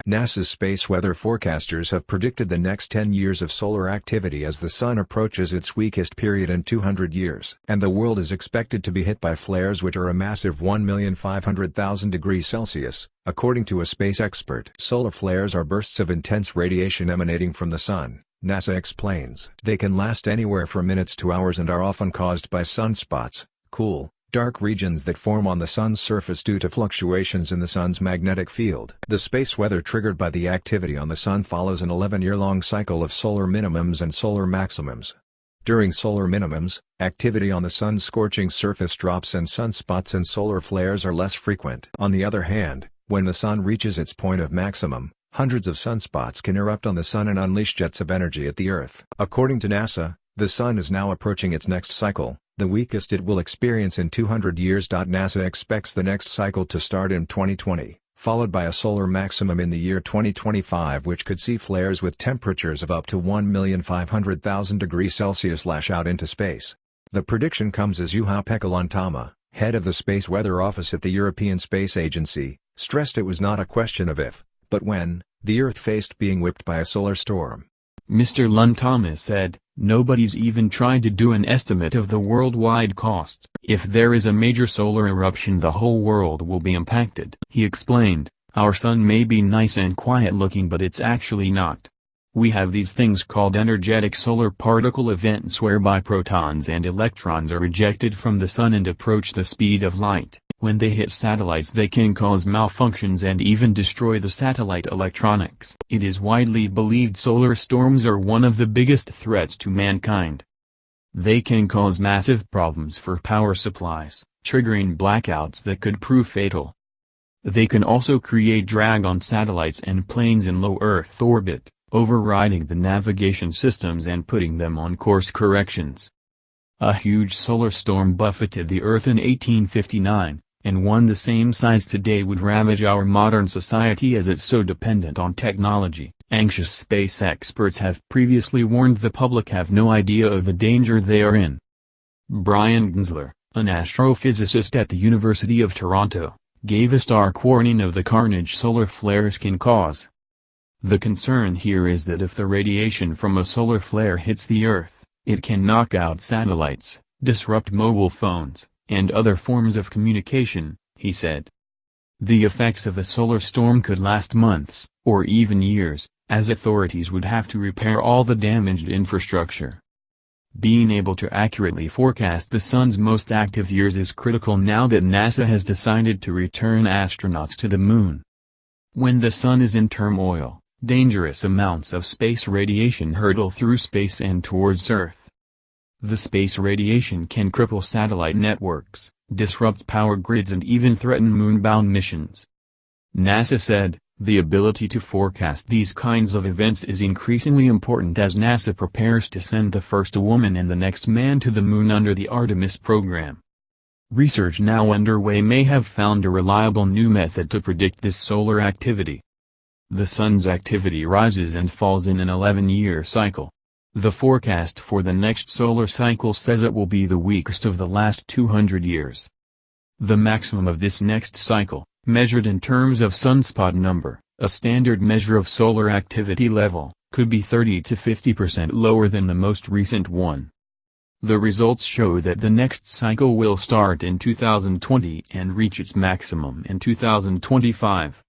NASA's space weather forecasters have predicted the next 10 years of solar activity as the Sun approaches its weakest period in 200 years. And the world is expected to be hit by flares which are a massive 1,500,000 degrees Celsius, according to a space expert. Solar flares are bursts of intense radiation emanating from the Sun, NASA explains. They can last anywhere from minutes to hours and are often caused by sunspots, cool, dark regions that form on the Sun's surface due to fluctuations in the Sun's magnetic field. The space weather triggered by the activity on the Sun follows an 11-year-long cycle of solar minimums and solar maximums. During solar minimums, activity on the Sun's scorching surface drops and sunspots and solar flares are less frequent. On the other hand, when the Sun reaches its point of maximum, hundreds of sunspots can erupt on the Sun and unleash jets of energy at the Earth. According to NASA, the Sun is now approaching its next cycle, the weakest it will experience in 200 years. NASA expects the next cycle to start in 2020, followed by a solar maximum in the year 2025 which could see flares with temperatures of up to 1,500,000 degrees Celsius lash out into space. The prediction comes as Juha-Pekka Lantama, head of the Space Weather Office at the European Space Agency, stressed it was not a question of if, but when, the Earth faced being whipped by a solar storm. Mr. Lantama said, "Nobody's even tried to do an estimate of the worldwide cost. If there is a major solar eruption, the whole world will be impacted." He explained, "Our Sun may be nice and quiet looking, but it's actually not. We have these things called energetic solar particle events whereby protons and electrons are ejected from the Sun and approach the speed of light. When they hit satellites they can cause malfunctions and even destroy the satellite electronics. It is widely believed solar storms are one of the biggest threats to mankind. They can cause massive problems for power supplies, triggering blackouts that could prove fatal. They can also create drag on satellites and planes in low Earth orbit, overriding the navigation systems and putting them on course corrections. A huge solar storm buffeted the Earth in 1859. And one the same size today would ravage our modern society as it's so dependent on technology. Anxious space experts have previously warned the public have no idea of the danger they are in. Brian Gensler, an astrophysicist at the University of Toronto, gave a stark warning of the carnage solar flares can cause. The concern here is that if the radiation from a solar flare hits the Earth, it can knock out satellites, disrupt mobile phones, and other forms of communication, he said. The effects of a solar storm could last months, or even years, as authorities would have to repair all the damaged infrastructure. Being able to accurately forecast the Sun's most active years is critical now that NASA has decided to return astronauts to the Moon. When the Sun is in turmoil, dangerous amounts of space radiation hurtle through space and towards Earth. The space radiation can cripple satellite networks, disrupt power grids and even threaten moonbound missions. NASA said, the ability to forecast these kinds of events is increasingly important as NASA prepares to send the first woman and the next man to the Moon under the Artemis program. Research now underway may have found a reliable new method to predict this solar activity. The Sun's activity rises and falls in an 11-year cycle. The forecast for the next solar cycle says it will be the weakest of the last 200 years. The maximum of this next cycle, measured in terms of sunspot number, a standard measure of solar activity level, could be 30 to 50% lower than the most recent one. The results show that the next cycle will start in 2020 and reach its maximum in 2025.